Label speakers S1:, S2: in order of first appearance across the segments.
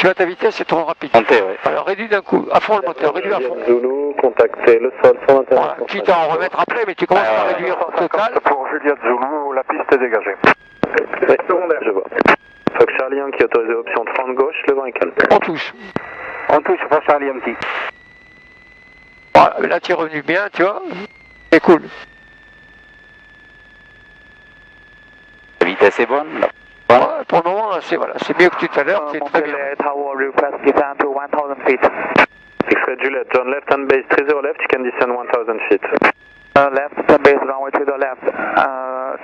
S1: Tu vas ta vitesse, c'est trop rapide.
S2: Montée, oui.
S1: Alors réduis d'un coup, à fond le moteur, réduis à fond.
S3: Zulu, contactez le sol 121.
S1: Voilà, quitte à en remettre après, mais tu commences par réduire au total.
S3: Pour Juliette Zulu, la piste est dégagée. Oui, secondaire. Je vois. Fox Charlie Yankee autorisé option 30 gauche, le vent est calme.
S1: On touche.
S2: On touche Fox Charlie Yankee.
S1: Voilà, là tu es revenu bien, tu vois. C'est cool.
S2: La vitesse est bonne, là.
S1: Ouais, pour le moment, c'est voilà, c'est mieux que tout à l'heure, c'est très bien.
S3: Tower request descend to 1000 feet. X-ray Juliet, turn left and base 30 left, you can descend 1000 feet. Left, turn base runway to the left,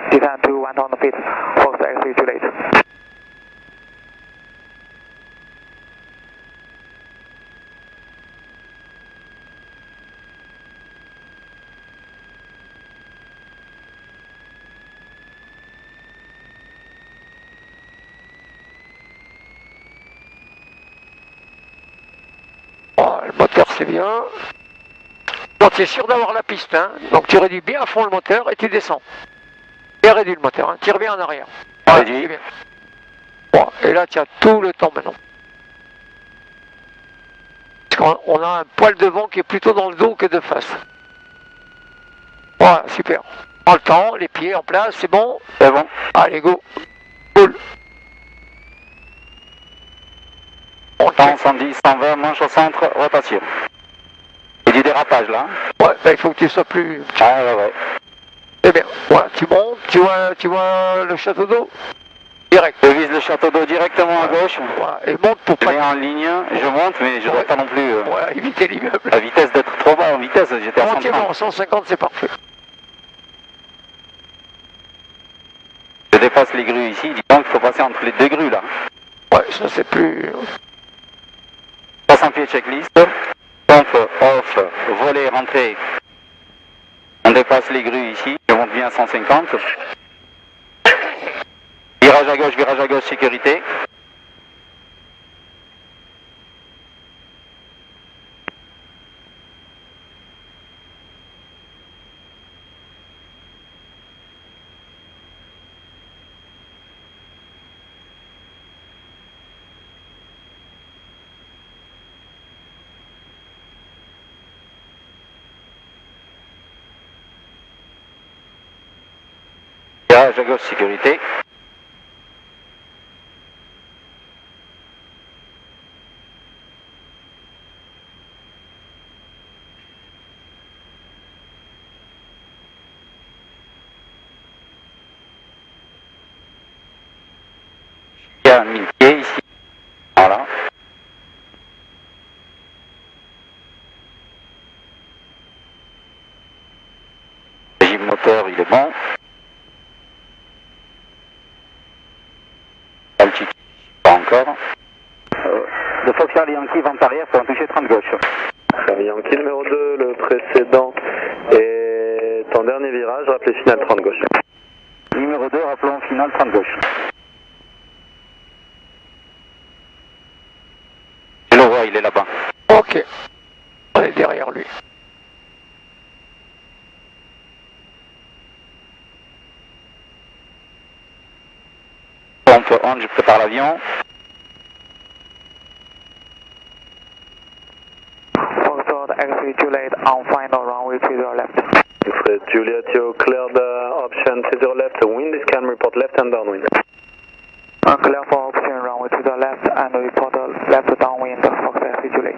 S3: descend to 1000 feet, Fox X-ray Juliet.
S1: Oh, le moteur c'est bien. Donc tu es sûr d'avoir la piste, hein. Donc tu réduis bien à fond le moteur et tu descends. Bien réduit le moteur, hein. Tire bien en arrière. Voilà, c'est bien. Bon, et là tu as tout le temps maintenant. Parce qu'on a un poil de vent qui est plutôt dans le dos que de face. Voilà, super. Prends le temps, les pieds en place, c'est bon.
S2: C'est bon.
S1: Allez, go. Cool. On
S2: 110, 120, manche au centre, rotation. Et du dérapage là.
S1: Ouais, bah, il faut que tu sois plus...
S2: Ah ouais, ouais.
S1: C'est bien. Voilà, tu montes, tu vois le château d'eau. Direct.
S2: Je vise le château d'eau directement à gauche.
S1: Voilà, et monte pour
S2: Je
S1: pas...
S2: vais en ligne, je monte, mais je ne dois pas non plus
S1: Voilà, éviter l'immeuble.
S2: la vitesse d'être trop bas en vitesse, j'étais à
S1: Non, c'est
S2: 130.
S1: bon, 150 c'est parfait.
S2: Je dépasse les grues ici, dis donc il faut passer entre les deux grues là.
S1: Ouais, ça c'est plus...
S2: 300 pieds checklist, pompe, off, volet, rentrée. On dépasse les grues ici, je monte bien à 150. Virage à gauche, sécurité. Virage à gauche, sécurité. Il y a 1000 pieds ici. Voilà. Régime moteur, il est bon. Altitude, pas encore. De Fox Charlie Yankee, vente arrière pour en toucher 30 gauche.
S3: Charlie Yankee numéro 2, le précédent est en dernier virage, rappelez final 30 gauche.
S2: Numéro 2, rappelons final 30 gauche. Je le vois, il est là-bas.
S1: Ok. On est derrière lui.
S2: Pompe on, je prépare l'avion.
S3: Foxtrot X-ray Juliet on final runway 30 left. X-ray Juliet, you cleared the option 30 left, wind is can report left and downwind. Clear for option runway 30 left and report left downwind Fox X-ray Juliet.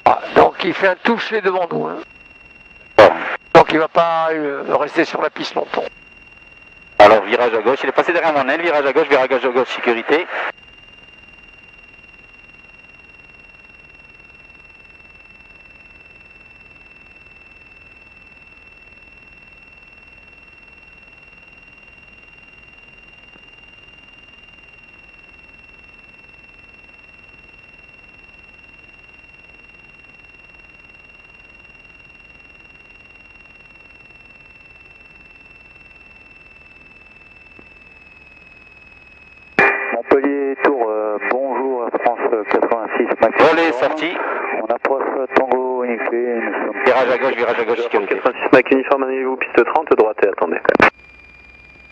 S1: Ah, donc il fait un toucher devant nous, hein.
S2: Bon.
S1: Donc il va pas rester sur la piste longtemps.
S2: Alors virage à gauche, il est passé derrière mon aile, virage à gauche, sécurité.
S3: Montpellier Tour, bonjour France 86 Max.
S2: Volet sorti.
S3: On approche Tango Unifié, nous sommes...
S2: Virage à gauche, sécurité.
S3: 86 Mac uniforme, animez-vous piste 30, droite et attendez.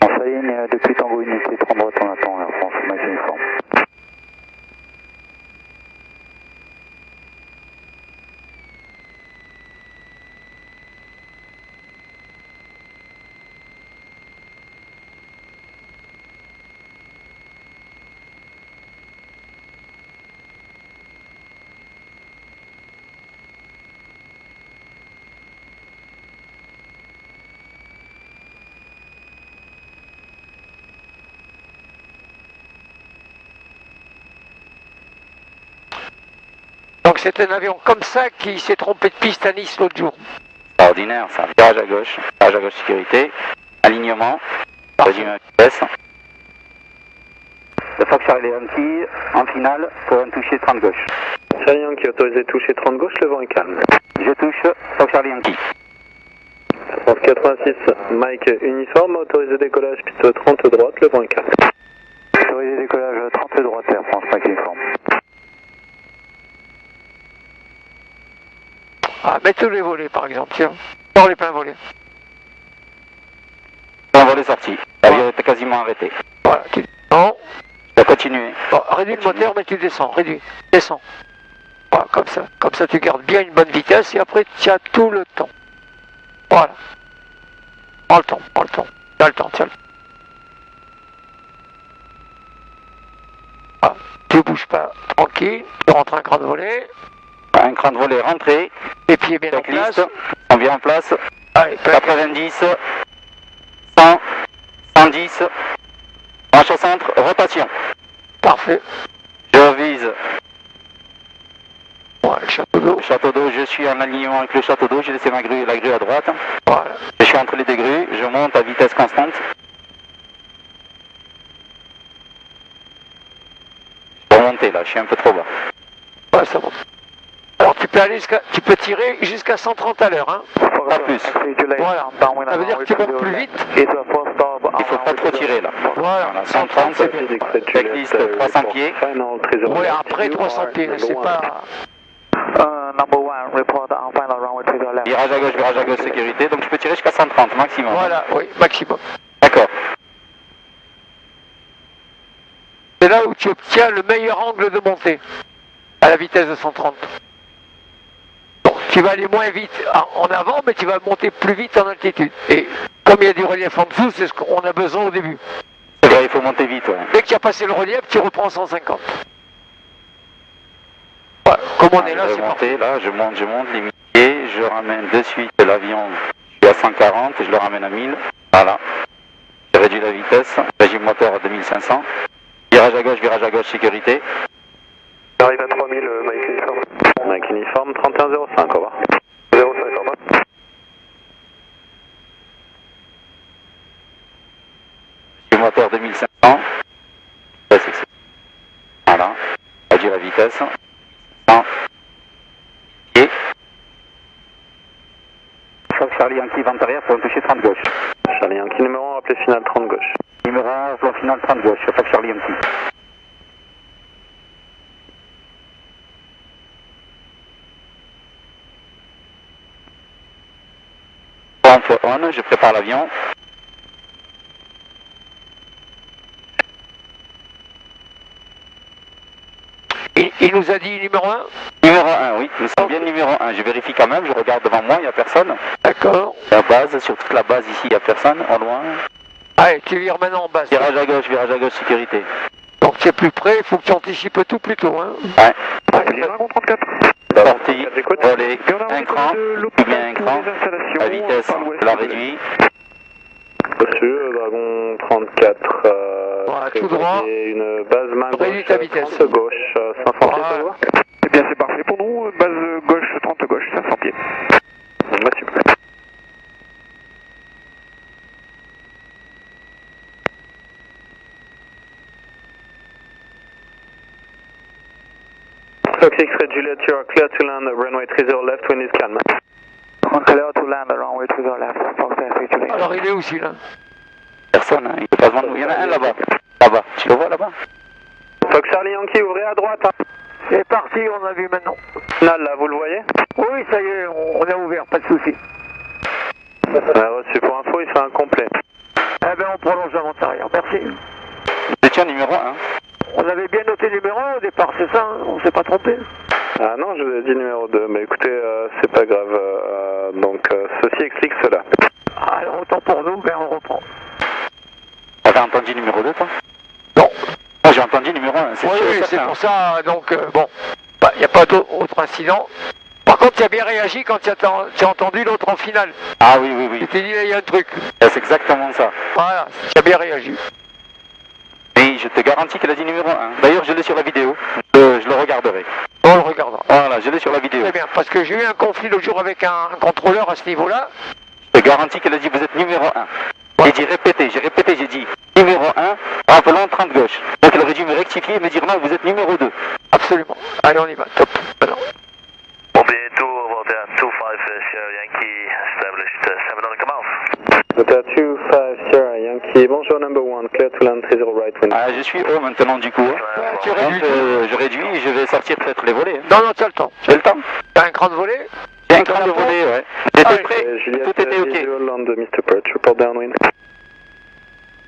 S3: On s'aligne depuis Tango Unifié, 30 droite, on attend la France Mac uniforme.
S1: Donc c'est un avion comme ça qui s'est trompé de piste à Nice l'autre jour.
S2: Ordinaire, ça. Virage à gauche sécurité, alignement, réduit ma vitesse. Le Fox Charlie Yankee en finale pour un toucher 30 gauche.
S3: Charlie Yankee autorisé toucher 30 gauche, le vent est calme.
S2: Je touche Fox Charlie Yankee.
S3: France 86, Mike uniforme, autorisé décollage piste 30 droite, le vent est calme. Autorisé décollage 30 droite, Air France, Mike uniforme.
S1: Ah, mets tous les volets par exemple, tiens. Dans les pleins volets.
S2: Un volet sorti. L'avion était quasiment arrêté.
S1: Voilà, tu descends.
S2: Je vais continuer.
S1: Bon, réduis le moteur, mais tu descends, réduis. Descends. Voilà, comme ça. Comme ça, tu gardes bien une bonne vitesse et après, tu as tout le temps. Voilà. Prends le temps, prends le temps. Tiens le temps, tiens le temps. Voilà. Tu bouges pas, tranquille. Tu rentres un cran de volet.
S2: Un cran de volet rentré.
S1: Les pieds bien en place.
S2: Checklist. On vient en place.
S1: Allez,
S2: 90, 100, 110. Marche au centre, rotation.
S1: parfait.
S2: Je vise
S1: Voilà, le château d'eau.
S2: le château d'eau. Je suis en alignement avec le château d'eau. J'ai laissé la grue à droite.
S1: Voilà.
S2: Je suis entre les deux grues. Je monte à vitesse constante. Je vais remonter là. Je suis un peu trop bas.
S1: Ouais, ça monte. Alors tu peux aller tu peux tirer jusqu'à 130 à l'heure, hein.
S2: Pas plus.
S1: Voilà. Ça veut dire que tu montes plus vite.
S2: Il faut pas trop tirer là.
S1: Voilà.
S2: Voilà, 130,
S1: c'est bien.
S2: checklist 300 pieds.
S1: Oui, après 300 pieds, c'est pas...
S3: Number one, report on final runway to the left.
S2: Virage à gauche sécurité. Donc je peux tirer jusqu'à 130 maximum.
S1: Voilà, oui, maximum.
S2: D'accord.
S1: C'est là où tu obtiens le meilleur angle de montée, à la vitesse de 130. Donc tu vas aller moins vite en avant, mais tu vas monter plus vite en altitude. Et comme il y a du relief en dessous, c'est ce qu'on a besoin au début.
S2: C'est vrai, il faut monter vite. Ouais.
S1: Dès que tu as passé le relief, tu reprends 150. Voilà, comme on est là,
S2: Je
S1: c'est
S2: vais
S1: parti.
S2: monter, là, je monte les milliers, je ramène de suite l'avion, je suis à 140, je le ramène à 1000, voilà. J'ai réduit la vitesse, régime moteur à 2500, virage à gauche, sécurité.
S3: J'arrive à 3000, Mike uniforme. Mike uniforme, 3105, au revoir. 05, au revoir.
S2: Régime moteur 2500, voilà, réduit la vitesse, 100, et Fox Charlie Yankee vent arrière pour un toucher 30 gauche.
S3: Charlie Yankee, numéro 1, rappelé final 30 gauche.
S2: Numéro 1, plan final 30 gauche, Fox Charlie Yankee. Pompe on, je prépare l'avion.
S1: Il nous a dit numéro 1.
S2: Numéro 1, oui, nous sommes bien numéro 1. Je vérifie quand même, je regarde devant moi, il n'y a personne.
S1: D'accord.
S2: La base, sur toute la base ici, il n'y a personne, au loin.
S1: Allez, tu vires maintenant en base.
S2: Virage à gauche, sécurité.
S1: Donc tu es plus près, il faut que tu anticipes tout plus tôt. Hein.
S2: Ouais.
S1: Allez,
S3: Dragon 34.
S2: Sortie, voler, un cran, ou bien un cran. La vitesse, je la réduis.
S3: Reçu, Dragon 34.
S1: Voilà, tout droit.
S3: Et une base main
S1: Réduis
S3: gauche,
S1: ta vitesse.
S3: 30 gauche, 500 pieds,
S1: Voilà.
S3: ça vous va? Eh bien, c'est parfait pour nous. Base gauche, 30 gauche, 500 pieds. Bah, super. Fox X-ray Juliet, you are clear to land runway 30 left, wind is calm. Clear to land runway 30 left, Fox X-ray Juliet.
S1: Alors il est où celui-là?
S2: Personne, hein, il peut pas se vendre. Il y en a un là-bas. Là-bas, tu le vois là-bas?
S3: Fox Charlie Yankee, ouvrez à droite. Hein.
S1: C'est parti, on a vu maintenant.
S3: Là, vous le voyez?
S1: Oui, ça y est, on a ouvert, pas de souci.
S3: Reçu pour info, il fait un complet.
S1: Eh bien, on prolonge l'avant-arrière, merci.
S2: Vous étiez numéro 1.
S1: On avait bien noté numéro 1 au départ, c'est ça, hein, on s'est pas trompé.
S3: Ah non, je vous ai dit numéro 2, mais écoutez, c'est pas grave. Donc, ceci explique cela.
S1: Alors, autant pour nous, mais on reprend.
S2: T'avais entendu numéro 2, toi?
S1: Non.
S2: Moi, j'ai entendu numéro 1. C'est
S1: Oui,
S2: sûr et
S1: oui, c'est
S2: certain.
S1: pour ça, donc, bon, il n'y a pas d'autre incident. Par contre, tu as bien réagi quand tu as entendu l'autre en finale.
S2: Ah oui, oui, oui.
S1: Tu t'es dit, il y a un truc.
S2: C'est exactement ça.
S1: Voilà, tu as bien réagi.
S2: Et je te garantis qu'elle a dit numéro 1. D'ailleurs, je l'ai sur la vidéo. Je le regarderai.
S1: On le regardera.
S2: Voilà, je l'ai sur la vidéo.
S1: Très bien, parce que j'ai eu un conflit l'autre jour avec un contrôleur à ce niveau-là.
S2: Je te garantis qu'elle a dit vous êtes numéro 1. J'ai dit répété, j'ai dit numéro 1, rappelons 30 gauche. Donc elle aurait dû me rectifier et me dire non, vous êtes numéro 2.
S1: Absolument. Allez, on y va, top. Alors.
S3: Mobile 2, Volta 25 Sierra Yankee, established 7 on the command. Volta 25 Sierra Yankee, bonjour number 1, clear to land 30 right wind.
S2: Ah, je suis haut maintenant du coup. Hein.
S1: Tu
S2: Donc
S1: réduis.
S2: je réduis et je vais sortir peut-être les volets. Hein.
S1: Non, non, tu as le temps.
S2: J'ai le temps.
S1: T'as un cran de volet?
S2: J'ai un cran de volet, ouais. J'étais prêt,
S3: Juliette,
S2: tout était ok.
S3: visual land, Mr. Perch, report downwind.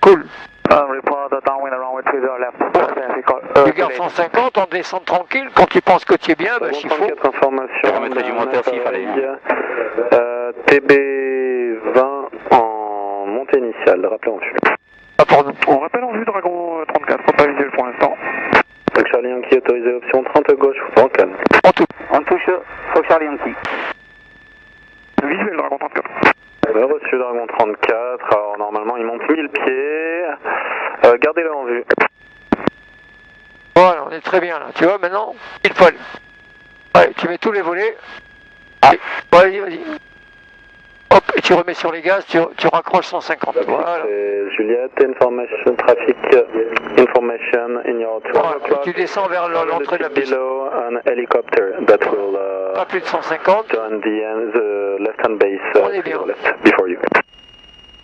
S1: Cool.
S3: Report downwind around with 30 left.
S1: Tu gardes 150, on descend tranquille. Quand tu penses que tu es bien, bah, s'il faut.
S3: 34 informations.
S2: Je remettrai du moteur s'il fallait.
S3: TB20 en montée initiale, rappelez en vue.
S1: Pas pour nous.
S3: On rappelle en vue Dragon 34, pas visuel pour l'instant. Charlie Yankee autorisé option 30 gauche, en calme.
S1: En tout.
S2: On touche Fox Charlie Yankee.
S3: Visuel Dragon 34. Reçu Dragon 34, alors normalement il monte 1000 pieds. Gardez-le en vue.
S1: Voilà, on est très bien là. Tu vois, maintenant, il faut aller. Allez, tu mets tous les volets.
S2: Ah.
S1: Et, bon, vas-y, vas-y. Hop, et tu remets sur les gaz, tu raccroches 150. Voilà.
S3: Juliette, information, traffic, information in your 12
S1: Voilà,
S3: o'clock.
S1: tu descends vers l'entrée de la piste.
S3: Below an helicopter that will
S1: Pas plus de 150.
S3: turn the left-hand base
S1: On est bien.
S3: to the left before you.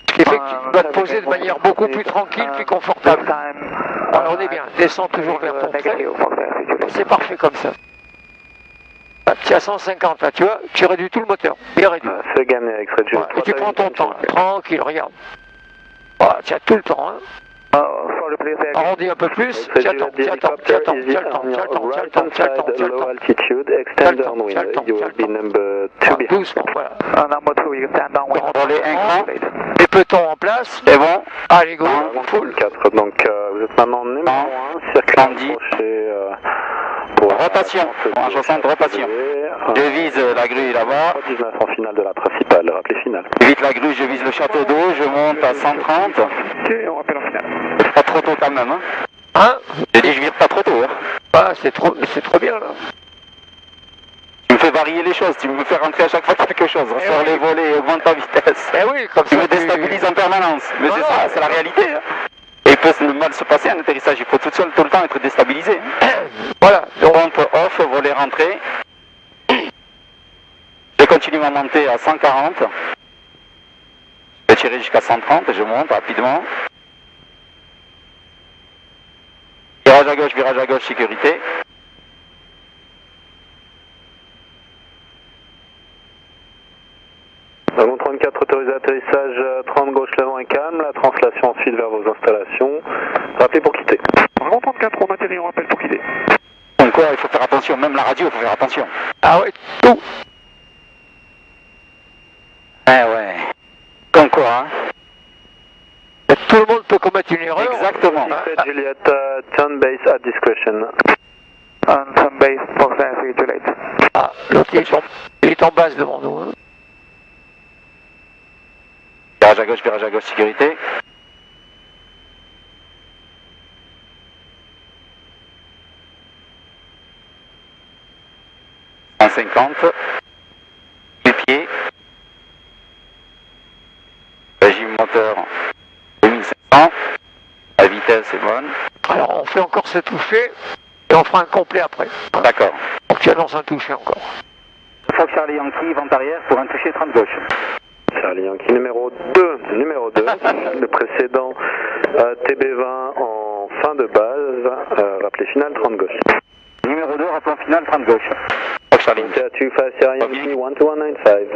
S1: Ce qui fait que tu dois te poser de manière beaucoup plus tranquille, plus confortable. Voilà, on est bien. Descends toujours vers ton trait. C'est parfait comme ça. Ah, tu es à 150 là, tu vois, tu réduis tout le moteur. Bien réduit.
S3: C'est gagné avec Fred Juliette.
S1: Voilà, et tu prends ton temps, là. Tranquille, regarde. Voilà, tu as tout le temps. Hein. Arrondis un peu plus, tu attends, tu as le temps, tu as le temps, tu as le temps, tu as le temps, tu as le temps, tu as le temps, tu as le
S3: Low
S1: temps.
S3: altitude,
S1: Tu as
S3: extend
S1: le temps,
S3: downwind.
S1: tu as le temps,
S3: You
S1: tu as
S3: will
S1: le
S3: be
S1: temps.
S3: number 2
S1: Voilà,
S3: behind.
S1: doucement, voilà.
S3: Number 2, you stand downwind.
S2: Volet un cran.
S1: Les petons en place.
S2: C'est bon.
S1: Allez, go,
S3: Dragon
S1: full.
S3: 34, donc vous êtes maintenant numéro 1, circuit
S2: Andy.
S3: approché pour
S2: Rotation. En 60 rotation. Je vise la grue là-bas.
S3: 19 en finale de la principale, rappelez finale.
S2: J'évite la grue, je vise le château d'eau, je monte à 130.
S3: Et on rappelle en finale.
S2: Pas trop tôt quand même. Hein.
S1: Hein?
S2: J'ai dit je vire pas trop tôt. Hein.
S1: Ah, c'est trop bien là.
S2: Tu me fais varier les choses, tu me fais rentrer à chaque fois quelque chose. Ressors
S1: oui.
S2: les volets et augmente ta vitesse.
S1: Eh oui, comme
S2: Tu
S1: ça.
S2: me déstabilises en permanence. Mais
S1: Non,
S2: c'est
S1: non,
S2: ça, c'est la réalité. Hein. Et il peut mal se passer un atterrissage, il faut tout le temps être déstabilisé. Hein.
S1: Voilà, donc
S2: Pompe off, volet rentré. Je continue à monter à 140. Je vais tirer jusqu'à 130 et je monte rapidement. Virage à gauche, sécurité.
S3: Dragon 34 autorisé atterrissage 30 gauche levant et calme, la translation ensuite vers vos installations. Rappelez pour quitter. Dragon 34, on atterrit, on rappelle pour quitter.
S2: Donc quoi, il faut faire attention, même la radio, il faut faire attention.
S1: ah ouais, tout.
S2: Eh ouais. Comme quoi, hein.
S1: Tout le monde peut commettre une erreur.
S2: Exactement.
S3: Fred Juliette, turn base at discretion. Turn base, Fox Air, too late.
S1: Ah, l'autre il est en base devant nous. Hein.
S2: Virage à gauche, sécurité. « 150. Les pieds. Régime moteur 2500. La vitesse est bonne.
S1: Alors on fait encore ce toucher et on fera un complet après. Hein.
S2: D'accord.
S1: Donc tu annonces un toucher encore.
S2: Fox Charlie Yankee, vente arrière pour un toucher 30 gauche.
S3: Charlie Yankee numéro 2, le précédent TB20 en fin de base, rappelez finale 30 gauche.
S2: Numéro 2, rappelons final 30 gauche. Fox Charlie Yankee.
S3: 25 Sierra Yankee, 12195.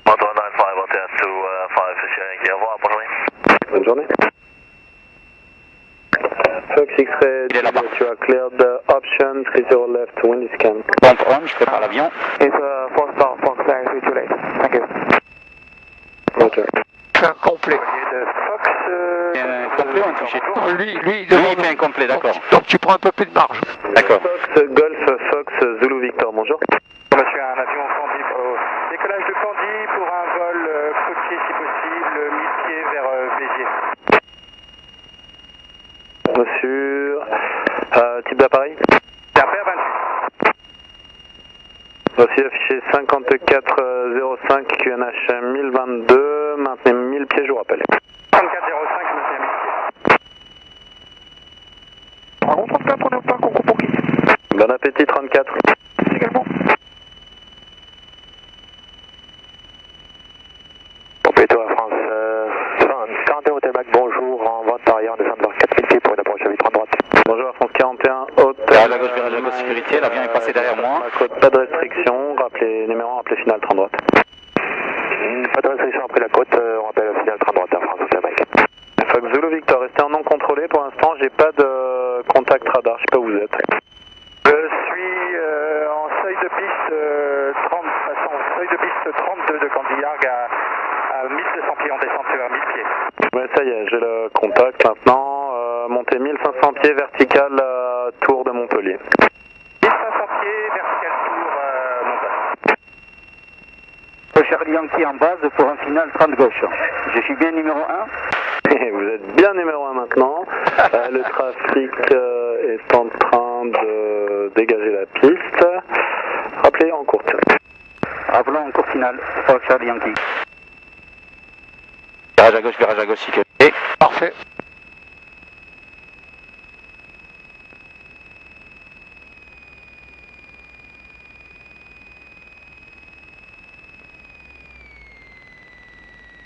S4: 119.5, Volta 25 Sierra Yankee, au revoir, bonne journée.
S3: Bonne journée. Fox X-Ray,
S2: Il est là-bas.
S3: you are cleared the option 30 left, wind is calm.
S2: Pompe on, je prépare l'avion.
S3: It's 4 star, Fox X-Ray, too late. Thank you. Roger.
S1: Je fais un complet.
S3: Fox,
S2: Complet ou un touché?
S1: Lui,
S2: Lui, il fait un complet, d'accord.
S1: Donc tu prends un peu plus de marge.
S2: D'accord.
S3: Fox, Golf, Fox, Zulu Victor, bonjour.
S5: Monsieur, un avion Candy, décollage de Candy pour un vol côtier si possible, mi-pied vers Béziers.
S3: Monsieur, type d'appareil
S5: C'est un PR28.
S3: Voici affiché 5405 QNH 1022, maintenez 1000 pieds, je vous rappelle.
S5: 3405, maintenez 1000 pieds.
S3: Dragon 34, on est au point, concours pour qui? Bon appétit 34.
S5: Également.
S3: Compléto à France 41 Hôtel Mac, bonjour, en vente arrière, on descend vers 4000 pieds pour une approche à vitre droite. Bonjour à France 41, Hôtel.
S2: Virage à gauche, sécurité, l'avion est passé derrière moi.
S3: Pas de restriction, rappelez numéro 1, rappelez finale 30 droite. Pas de restriction après la côte, on rappelle finale 30 droite à France Hôtel Mac. Fox Zulu Victor, restez en non contrôlé, pour l'instant j'ai pas de contact radar, je sais pas où vous êtes.
S5: Je suis en seuil de piste 30, passant seuil de piste 32 de Candiargue à 1200 pieds, on descend sur 1000 pieds.
S3: Ouais, ça y est, j'ai le contact maintenant, montée 1500 pieds verticale tour de Montpellier.
S5: 1500 pieds, vertical tour montage.
S2: Charlie Yankee en base pour un final 30 gauche. Je suis bien numéro 1.
S3: Et vous êtes bien numéro 1 maintenant. Le trafic est en train de dégager la piste. Rappelez en courte.
S2: Rappelons en cours final pour Charlie Yankee. Virage à gauche, sécurité.
S1: Parfait.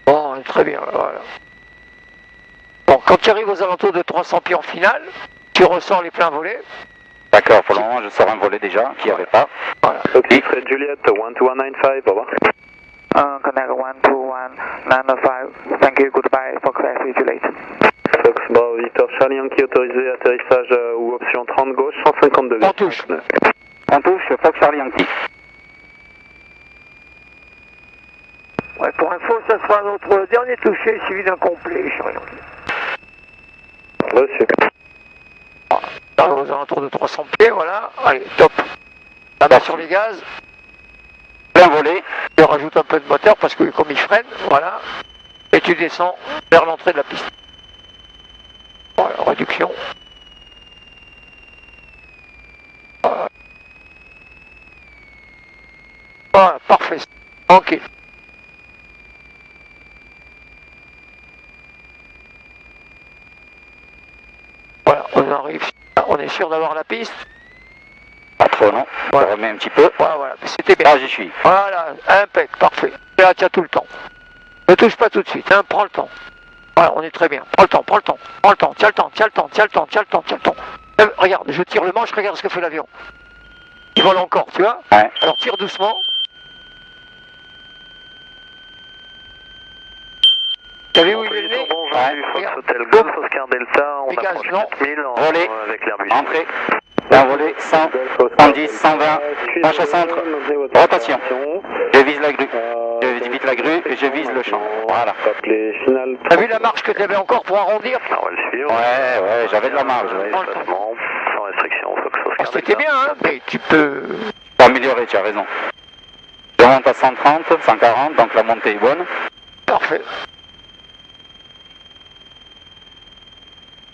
S1: Bon, très bien, voilà. Bon, quand tu arrives aux alentours de 300 pieds en finale, tu ressors les pleins volets.
S2: D'accord, pour le moment je sors un volet déjà, qui n'y avait pas.
S1: Voilà.
S3: Ok, Fred Juliet, 12195, au revoir.
S5: Connect 12195, thank you, goodbye, Fox X Juliet.
S3: Fox Bravo Victor Charlie Yankee autorisé atterrissage ou option 30 gauche, 150 degrés.
S1: On touche.
S2: On touche Fox Charlie Yankee.
S1: Ouais, pour info, ça sera notre dernier touché suivi d'un complet, Charlie.
S3: Reçu.
S1: Voilà. Aux alentours de 300 pieds, voilà. Allez, top. La main sur les gaz.
S2: Plein volet.
S1: Tu rajoutes un peu de moteur parce que comme il freine, voilà. Et tu descends vers l'entrée de la piste. Voilà, réduction. Voilà, voilà, parfait. Tranquille. Voilà, on arrive. On est sûr d'avoir la piste.
S2: Pas trop, non.
S1: Voilà.
S2: On remet un petit peu.
S1: Voilà, voilà, c'était bien.
S2: Ah, j'y suis.
S1: Voilà, impec, parfait. Là, tu as tout le temps. Ne touche pas tout de suite, hein, prends le temps. Voilà, on est très bien. Prends le temps, tiens le temps. Regarde, je tire le manche, regarde ce que fait l'avion. Il vole encore, tu vois?
S2: Ouais.
S1: Alors tire doucement. T'as vu où il est le nez?
S3: Bonjour, Fox
S1: Regarde.
S3: Hotel Golf, Oscar Delta, on
S1: Dégage,
S3: approche
S1: non.
S3: 4000
S2: Volet.
S3: avec l'Airbus.
S2: Entrée. Un volet 100, 110, 120. Penche au centre. Rotation. Je vise la grue. Je vise la grue et je vise le champ. Voilà.
S3: Rappelez finale.
S1: T'as vu la marche que t'avais encore pour arrondir?
S3: On va le suivre.
S2: Ouais, j'avais de la marge.
S3: Déplacement, sans restriction, Fox
S1: Ah,
S3: Oscar
S1: c'était
S3: Delta.
S1: bien, hein, mais tu peux...
S2: Faut améliorer, tu as raison. Je monte à 130, 140, donc la montée est bonne.
S1: Parfait.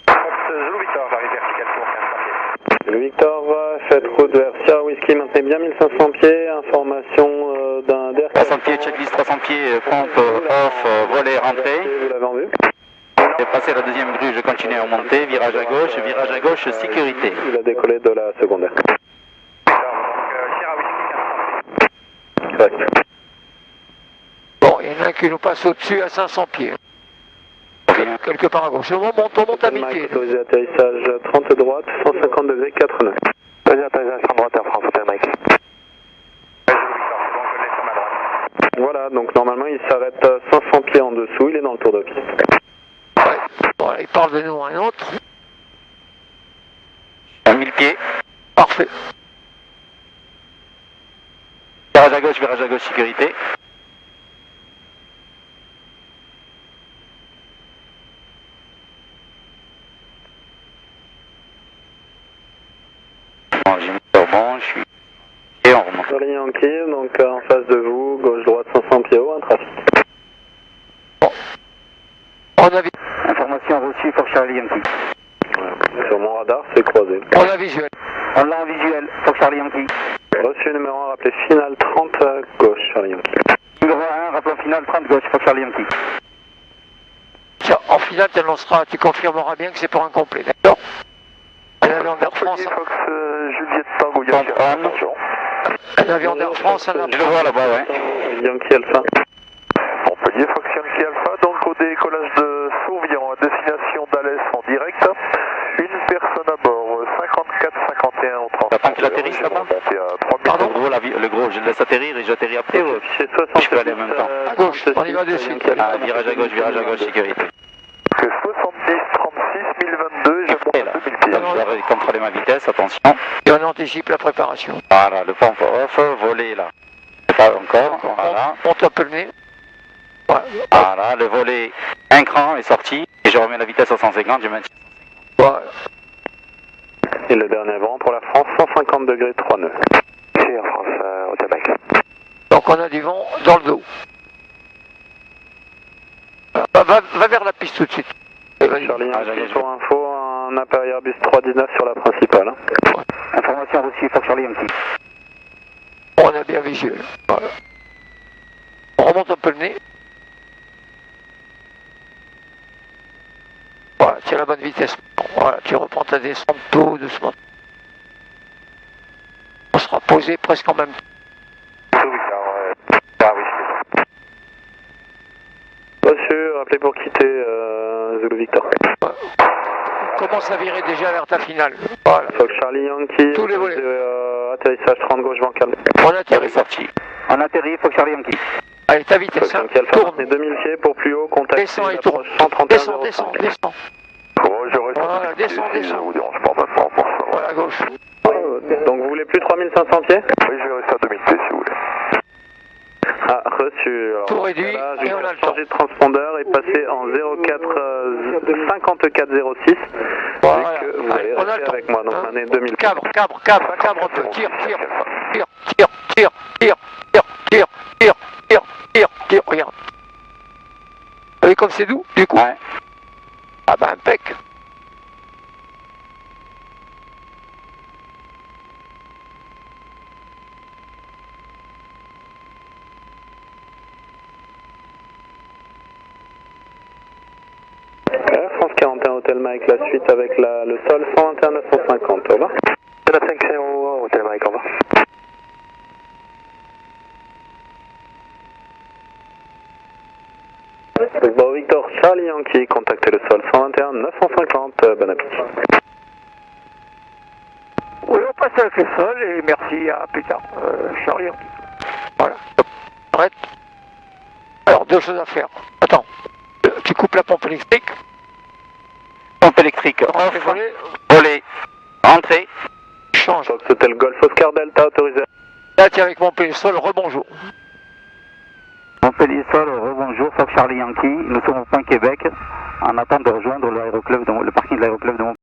S5: Zulu Victor, j'arrive vertical tour 1500 pieds.
S3: Le Victor, faites route vers Sierra Whisky, maintenez bien 1500 pieds, information d'un DER.
S2: 300 pieds, checklist 300 pieds, pompe off, volet rentrée.
S3: Vous l'avez en vue?
S2: J'ai passé la deuxième grue, je continue à monter, virage à gauche, sécurité.
S3: Il a décollé de la secondaire.
S5: D'accord, donc Sierra Whisky 1500 pieds.
S3: Correct.
S1: Bon, il y en a un qui nous passe au-dessus à 500 pieds. Quelque part à gauche. On monte à 1000 pieds.
S3: Autorisé atterrissage 30 droite, 150 degrés, 4 nœuds. Autorisé atterrissage 30 droite, Air France, Hotel Mike.
S5: Zulu Victor, c'est bon, je l'ai sur ma droite.
S3: Voilà, donc normalement il s'arrête à 500 pieds en dessous, il est dans le tour de piste.
S1: Ouais. Bon, il parle de nous à un autre.
S2: À 1000 pieds.
S1: Parfait.
S2: Virage à gauche, sécurité. Bon, j'ai mis sur bon, je suis... Et on remonte.
S3: Charlie Yankee, donc en face de vous, gauche-droite 500 pieds haut, un trafic.
S1: On a,
S2: Information reçue pour Charlie Yankee.
S3: Sur mon radar, c'est croisé.
S1: on a visuel.
S2: On l'a en visuel pour Charlie Yankee.
S3: Reçu numéro 1, rappelez final 30 gauche, Charlie Yankee.
S2: Numéro 1, rappelons final 30 gauche, Fox Charlie Yankee.
S1: Tiens, en finale, tu confirmeras bien que c'est pour un complet, d'accord? Un avion d'Air France.
S5: Fox Juliette Tango Yankee. Attention.
S1: Un avion d'Air France, un
S2: Je le vois là-bas, ouais.
S3: Yankee Alpha.
S5: Montpellier, Fox Yankee Alpha, donc au décollage de Sauvian à destination d'Alès en direct. Une personne à bord, 54-51 au 30.
S2: T'attends qu'il atterrisse là-bas?
S5: Monté à 3000.
S1: Pardon?
S2: Le gros, je le laisse atterrir et j'atterris après ou
S3: C'est
S2: je peux aller en même temps?
S1: À gauche, on y va de suite.
S2: Ah, virage à gauche, sécurité.
S5: Que 70-36 1022 et je monte
S2: Et
S5: à
S2: là,
S5: 2000 pieds.
S2: je dois contrôler ma vitesse, attention.
S1: Et on anticipe la préparation.
S2: Voilà, le pompe off, volet là. Pas encore, voilà.
S1: On tape le nez. Voilà.
S2: Voilà, le volet, un cran est sorti et je remets la vitesse à 150, je maintiens.
S1: Voilà.
S3: Et le dernier vent pour la France, 150 degrés 3 nœuds. C'est Air France, Hotel Mike.
S1: Donc on a du vent dans le dos. Va vers la piste tout de suite. Et vas-y.
S3: Charlie Yankee, pour info, un Impérial Airbus 319 sur la principale.
S2: Information reçue, Fox Charlie Yankee.
S1: On a bien visuel. Voilà. On remonte un peu le nez. Voilà, tu as la bonne vitesse. Voilà, tu reprends ta descente tout doucement. On sera posé presque en même temps.
S3: Reçu, rappelez pour quitter Zulu Victor.
S1: On commence à virer déjà vers ta finale. Voilà.
S3: Fox Charlie Yankee,
S1: Tous les volets.
S3: atterrissage 30 gauche bancal.
S1: On
S2: Elle
S1: atterrit.
S2: est sortie. On atterrit, Fox Charlie Yankee.
S1: Allez, ta vitesse,
S3: Fox
S1: hein.
S3: Yankee Alpha,
S1: Tourne.
S3: maintenez 2000 pieds pour plus haut, contact.
S1: Descends et tourne.
S3: 131
S1: Descends, descends, descends.
S5: Bon, je reste
S1: Voilà,
S5: à 2000 pieds,
S1: descends,
S5: si
S1: descends.
S5: ça vous dérange pas maintenant pour ça.
S1: Voilà, à gauche.
S3: Donc vous voulez plus 3500 pieds?
S5: Oui, je vais rester à 2000 pieds si vous voulez.
S3: Ah, reçu. Alors,
S1: Tout réduit,
S3: là,
S1: et
S3: je
S1: on a
S3: vais
S1: le temps.
S3: changer de transpondeur et passer en 5406.
S1: Voilà.
S3: Que vous
S1: Allez,
S3: allez
S1: on a le
S3: rester
S1: temps.
S3: avec moi, donc
S1: Hein.
S3: année 2000.
S1: Cabre un peu. Tire. Regarde. Vous voyez comme c'est doux, du coup?
S2: Ouais.
S1: Ah bah, impec.
S3: Air France 41 Hotel Mike, la suite avec le sol 121 950, au revoir. De la 501 Hotel Mike, au revoir. Bon, Victor Charlie Yankee, contactez le sol 121 950, bon appétit.
S1: Oui, on passe avec le sol et merci, à plus tard. Charlie. Voilà. Arrête. Alors, deux choses à faire. Attends. Tu coupes la pompe électrique.
S2: Pompe électrique off,
S1: Les volets.
S2: volet, entrée.
S1: Change.
S3: Fox Hotel Golf Oscar Delta autorisé.
S1: Là, tu es avec mon sol. Rebonjour.
S2: Montpellier Sol, rebonjour, Fox Charlie Yankee. Nous sommes au point Québec en attente de rejoindre le parking de l'aéroclub de Montpellier.